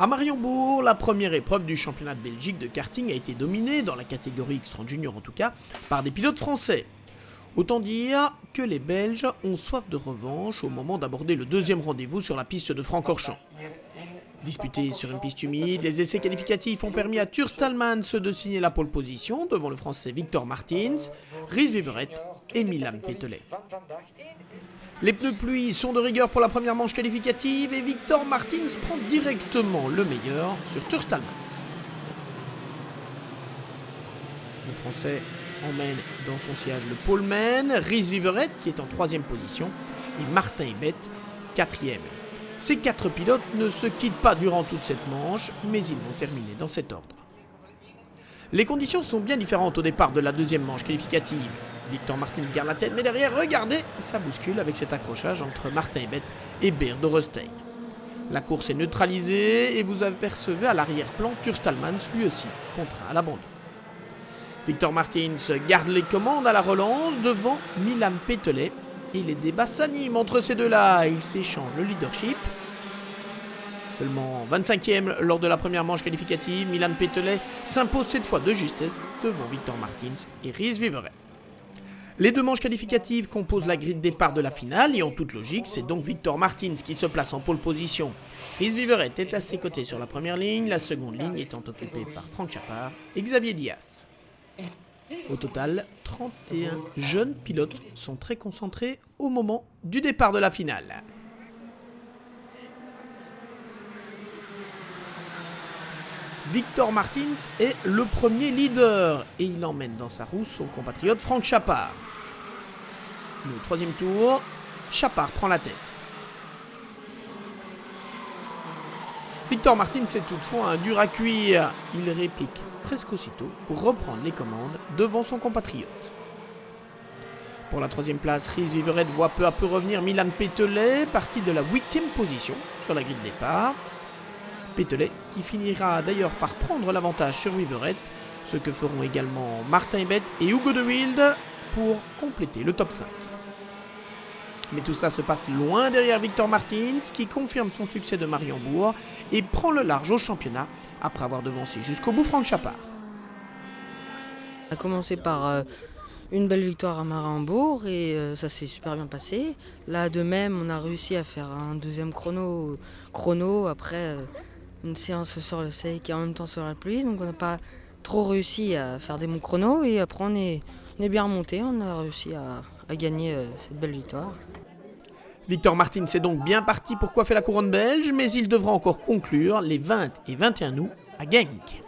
À Mariembourg, la première épreuve du championnat de Belgique de karting a été dominée, dans la catégorie X30 Junior en tout cas, par des pilotes français. Autant dire que les Belges ont soif de revanche au moment d'aborder le deuxième rendez-vous sur la piste de Francorchamps. Disputés sur une piste humide, les essais qualificatifs ont permis à Turs Tallmans de signer la pole position devant le français Victor Martins, Ries Wieveret et Milan Petelet. Les pneus pluie sont de rigueur pour la première manche qualificative et Victor Martins prend directement le meilleur sur Turs Tallmans. Le français emmène dans son sillage le poleman, Ries Wieveret qui est en troisième position et Martin Ebet quatrième. Ces quatre pilotes ne se quittent pas durant toute cette manche, mais ils vont terminer dans cet ordre. Les conditions sont bien différentes au départ de la deuxième manche qualificative. Victor Martins garde la tête, mais derrière, regardez, ça bouscule avec cet accrochage entre Martin Ebet et Beer Dorrestein. La course est neutralisée et vous apercevez à l'arrière-plan Turs Tallmans, lui aussi, contraint à l'abandon. Victor Martins garde les commandes à la relance devant Milan Petelet et les débats s'animent entre ces deux-là. Ils s'échangent le leadership. Seulement 25e lors de la première manche qualificative, Milan Petelet s'impose cette fois de justesse devant Victor Martins et Ries Wieveret. Les deux manches qualificatives composent la grille de départ de la finale et en toute logique, c'est donc Victor Martins qui se place en pole position. Ries Wieveret est à ses côtés sur la première ligne, la seconde ligne étant occupée par Franck Chappard et Xavier Dias. Au total, 31 jeunes pilotes sont très concentrés au moment du départ de la finale. Victor Martins est le premier leader et il emmène dans sa roue son compatriote Franck Chappard. Au troisième tour, Chappard prend la tête. Victor Martins est toutefois un dur à cuire. Il réplique presque aussitôt pour reprendre les commandes devant son compatriote. Pour la troisième place, Ries Wieveret voit peu à peu revenir Milan Petelet, parti de la 8e position sur la grille de départ. Petelet qui finira d'ailleurs par prendre l'avantage sur Wieveret, ce que feront également Martin Ebet et Hugo de Wilde pour compléter le top 5. Mais tout cela se passe loin derrière Victor Martins qui confirme son succès de Mariembourg et prend le large au championnat après avoir devancé jusqu'au bout Franck Chappard. On a commencé par une belle victoire à Mariembourg et ça s'est super bien passé. Là de même on a réussi à faire un deuxième chrono après une séance sur le sec et en même temps sur la pluie, donc on n'a pas trop réussi à faire des bons chronos et après on est bien remonté, on a réussi à gagner cette belle victoire. Victor Martins est donc bien parti pour coiffer la couronne belge, mais il devra encore conclure les 20 et 21 août à Genk.